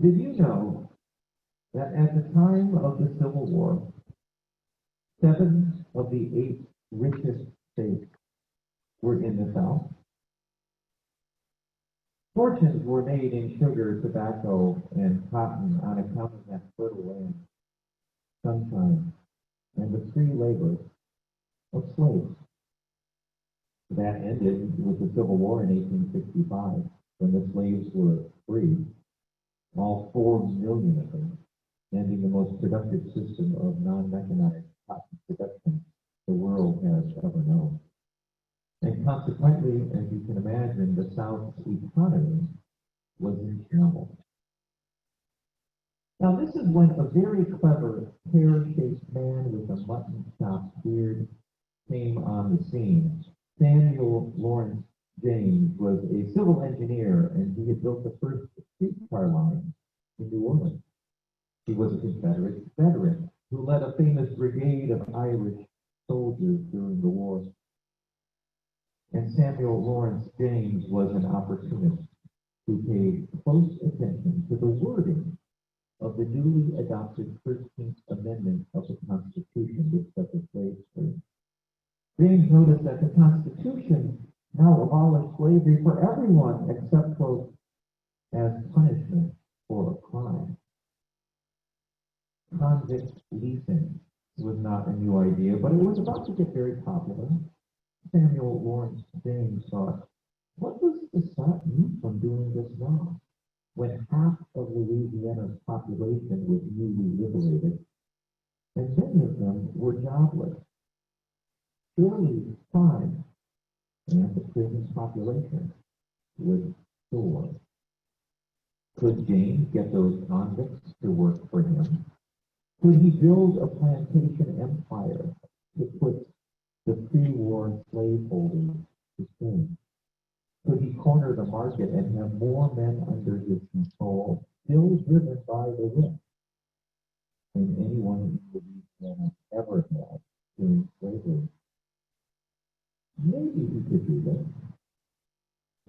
Did you know that at the time of the Civil War, 7 of the 8 richest states were in the South? Fortunes were made in sugar, tobacco, and cotton on account of that fertile land, sunshine, and the free labor of slaves. That ended with the Civil War in 1865, when the slaves were free, all 4 million of them, ending the most productive system of non-mechanized cotton production the world has ever known. And consequently, as you can imagine, the South's economy was in shambles. Now, this is when a very clever, pear-shaped man with a mutton-chopped beard came on the scene. Samuel Lawrence James was a civil engineer, and he had built the first streetcar line in New Orleans. He was a Confederate veteran who led a famous brigade of Irish soldiers during the war. And Samuel Lawrence James was an opportunist who paid close attention to the wording of the newly adopted 13th Amendment of the Constitution, which set the slaves free. James noticed that the Constitution now abolished slavery for everyone except, quote, as punishment for a crime. Convict leasing was not a new idea, but it was about to get very popular. Samuel Lawrence James thought, what does the South need from doing this now, when half of Louisiana's population was newly liberated, and many of them were jobless? Surely crime and the prison's population would soar. Could James get those convicts to work for him? Could he build a plantation empire to put the pre-war slaveholders to shame? Could he corner the market and have more men under his control, still driven by the whip, than anyone in Louisiana ever had during slavery? Maybe he could do this.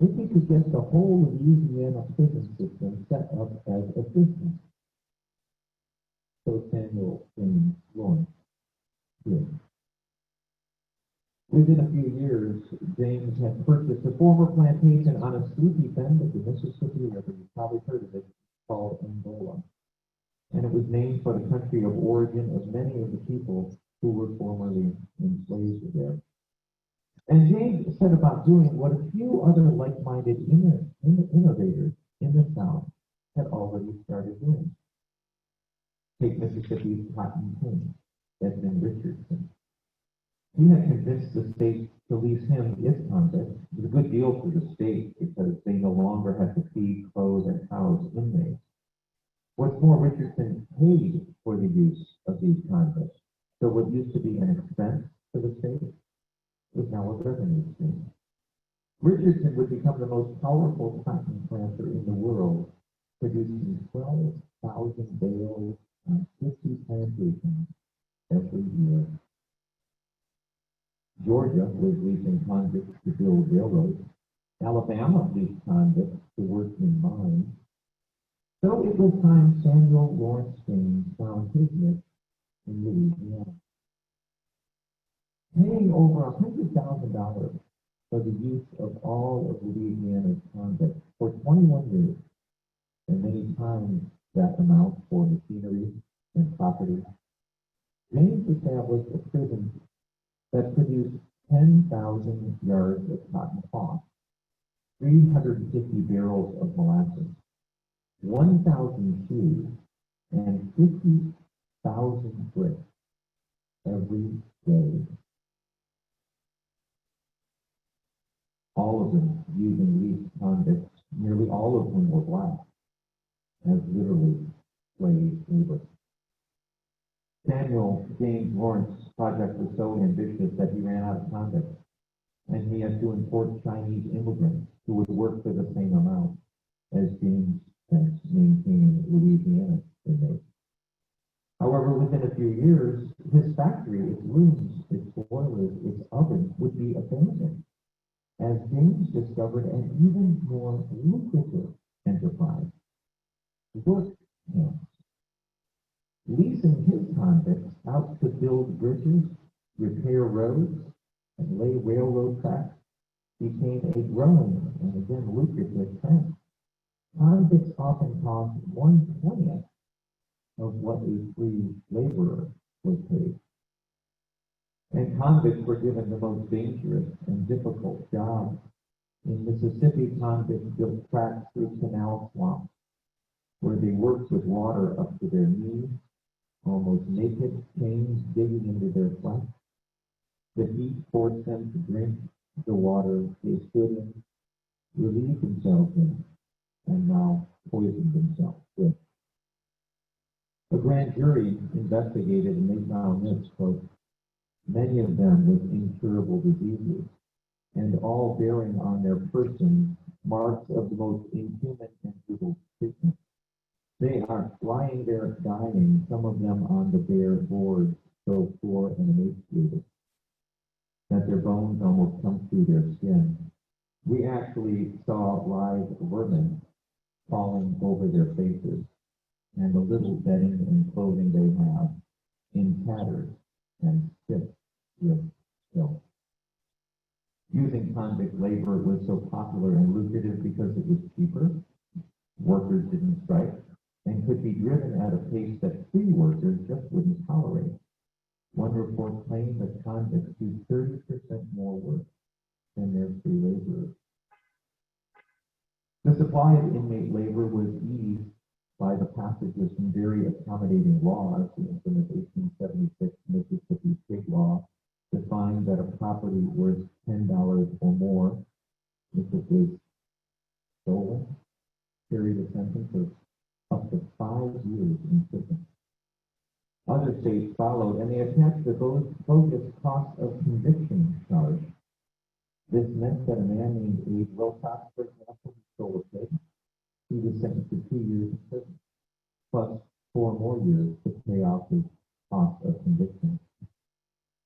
If he could get the whole Louisiana prison system set up as a business. So Samuel James Lawrence did. Within a few years, James had purchased a former plantation on a sleepy bend of the Mississippi River. You've probably heard of it, called Angola. And it was named for the country of origin of many of the people who were formerly enslaved there. And James set about doing what a few other like-minded innovators in the South had already started doing. Take Mississippi's cotton king, Edmund Richardson. He had convinced the state to lease him its convicts. It was a good deal for the state because they no longer had to feed, clothe, and house inmates. What's more, Richardson paid for the use of these convicts. So what used to be an expense to the state was now a revenue stream. Richardson would become the most powerful cotton planter in the world, producing 12,000 bales on 50 plantations every year. Georgia was leasing convicts to build railroads. Alabama leased convicts to work in mines. So it was time Samuel Lawrence James found his niche in Louisiana. Paying over $100,000 for the use of all of Louisiana's convicts for 21 years, and many times that amount for machinery and property, James established a prison that produced 10,000 yards of cotton cloth, 350 barrels of molasses, 1,000 shoes, and 50,000 bricks every day. All of them using leased convicts, nearly all of whom were black, as literally slave labor. Samuel James Lawrence's project was so ambitious that he ran out of convicts, and he had to import Chinese immigrants who would work for the same amount as James spent maintaining Louisiana inmates. However, within a few years, his factory, its looms, its boilers, its ovens would be abandoned, as James discovered an even more lucrative enterprise: work camps. Leasing his convicts out to build bridges, repair roads, and lay railroad tracks became a growing and again lucrative trend. Convicts often cost 1/20th of what a free laborer was paid. And convicts were given the most dangerous and difficult jobs. In Mississippi, convicts built tracks through canal swamps, where they worked with water up to their knees, almost naked, chains digging into their flesh. The heat forced them to drink the water they stood in, relieved themselves in, and now poisoned themselves with. A grand jury investigated and they found this, quote, many of them with incurable diseases, and all bearing on their persons marks of the most inhuman and brutal treatment. They are lying there dying, some of them on the bare boards, so poor and emaciated that their bones almost come through their skin. We actually saw live vermin falling over their faces, and the little bedding and clothing they have in tatters and stiff with filth. Using convict labor was so popular and lucrative because it was cheaper, workers didn't strike, and could be driven at a pace that free workers just wouldn't tolerate. One report claimed that convicts do 30% more work than their free laborers. The supply of inmate labor was eased by the passage of some very accommodating laws. The infamous 1876 Mississippi State Law defined that a property worth $10 or more, if it was stolen, carried a sentence of up to 5 years in prison. Other states followed, and they attached the bogus cost of conviction charge. This meant that a man named Abe Wilcox, for example, who stole a pig, he was sentenced to 2 years in prison, plus 4 more years to pay off his cost of conviction.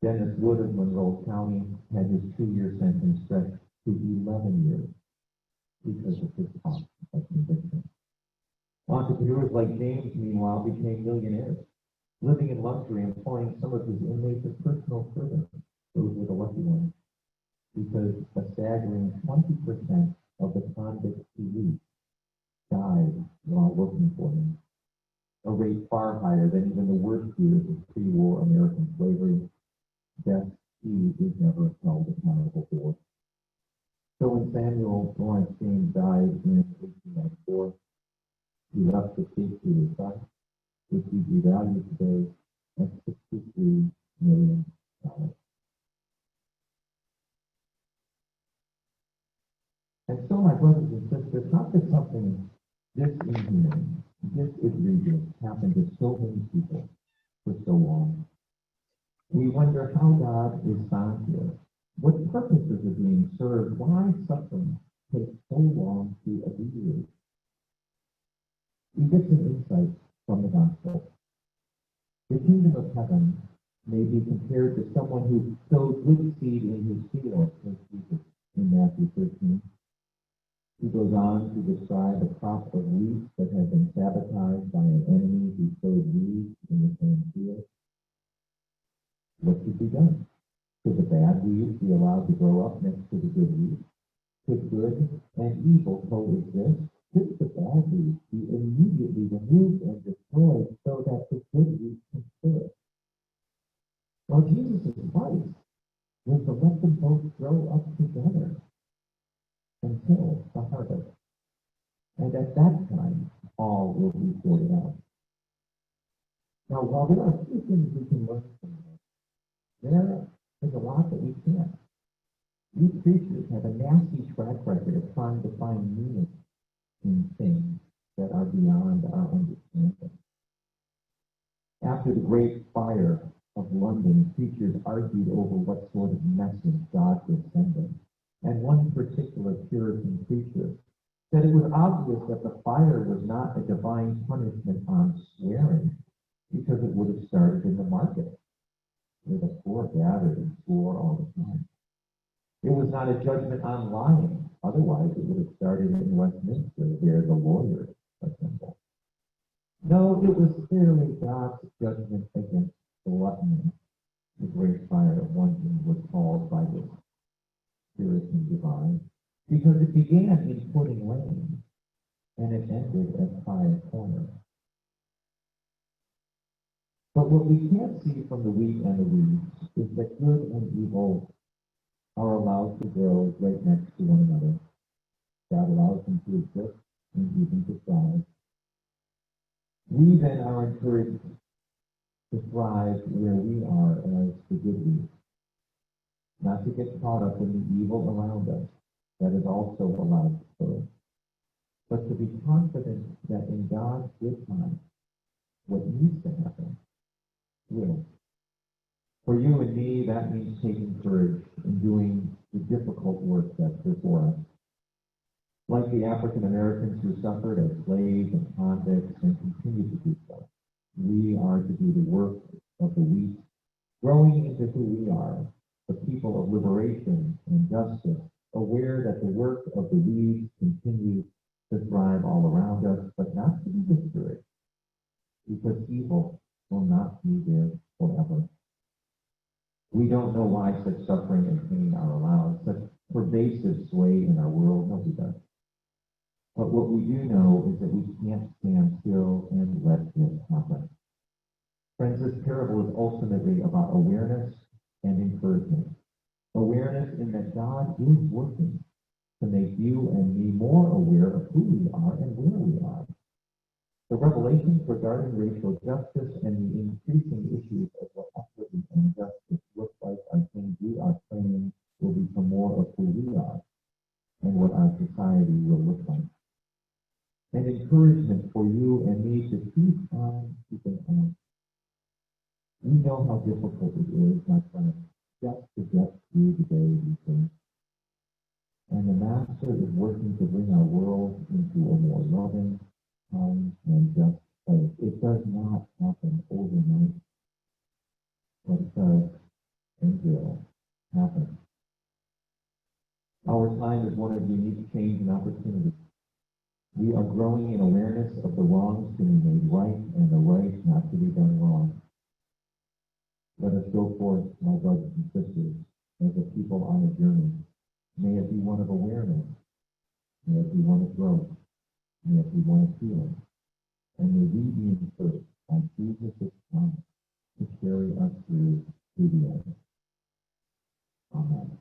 Dennis Wood of Monroe County had his 2-year sentence stretched to 11 years because of his cost of conviction. Entrepreneurs like James, meanwhile, became millionaires, living in luxury, employing some of his inmates as personal servants. Those were the lucky ones, because a staggering 20% of the convicts he reached died while working for him, a rate far higher than even the worst years of pre-war American slavery. Death he is never held accountable for. So when Samuel Lawrence James died in 1894, he left the state to his son, which would be valued today at $63 million. And so, my brothers and sisters, not that something this inhumane, this egregious happened to so many people for so long. We wonder how God is found here. What purposes are being served? Why suffering takes so long to alleviate? We get some insight from the gospel. The kingdom of heaven may be compared to someone who sows good seed in his field, says Jesus in Matthew 13. He goes on to describe a crop of wheat that had been sabotaged by an enemy who sowed weeds in the same field. What should be done? Should the bad weeds be allowed to grow up next to the good weeds? Should good and evil coexist? Should the bad weeds be immediately removed and destroyed so that the good weeds can flourish? Well, Jesus' advice was to let them both grow up together until the harvest. And at that time, all will be sorted out. Now, while there are few things we can learn from this, there is a lot that we can't. We preachers have a nasty track record of trying to find meaning in things that are beyond our understanding. After the Great Fire of London, preachers argued over what sort of message God was sending. And one particular Puritan preacher said it was obvious that the fire was not a divine punishment on swearing, because it would have started in the market, where the poor gathered and swore all the time. It was not a judgment on lying, otherwise it would have started in Westminster, where the lawyers assembled. No, it was clearly God's judgment against gluttony. The great fire of one thing was called by the Puritan divine, because it began in Pudding Lane and it ended at Five Corner. But what we can't see from the wheat and the weeds is that good and evil are allowed to grow right next to one another. God allows them to exist and even to thrive. We then are encouraged to thrive where we are as the good weeds, not to get caught up in the evil around us that is also allowed to grow, but to be confident that in God's good time, what needs to happen will. For you and me, that means taking courage and doing the difficult work that's before us. Like the African Americans who suffered as slaves and convicts and continue to do so, we are to do the work of the wheat, growing into who we are, the people of liberation and justice, aware that the work of the weeds continues to thrive all around us, but not to be discouraged, because evil will not be there forever. We don't know why such suffering and pain are allowed, such pervasive sway in our world. Nobody does. But what we do know is that we can't stand still and let it happen. Friends, this parable is ultimately about awareness and encouragement. Awareness in that God is working to make you and me more aware of who we are and where we are. The revelations regarding racial justice and the increasing issues of what equity and justice look like are things we are praying will become more of who we are and what our society will look like. And encouragement for you and me to keep on keeping on. We know how difficult it is, my friends, just to get through the day these days. And the Master is working to bring our world into a more loving, kind, and just place. It does not happen overnight, but it does and will happen. Our time is one of unique change and opportunity. We are growing in awareness of the wrongs to be made right and the right not to be done wrong. Let us go forth, my brothers and sisters, as a people on a journey. May it be one of awareness. May it be one of growth. May it be one of healing. And may we be encouraged by Jesus' promise to carry us through to the end. Amen.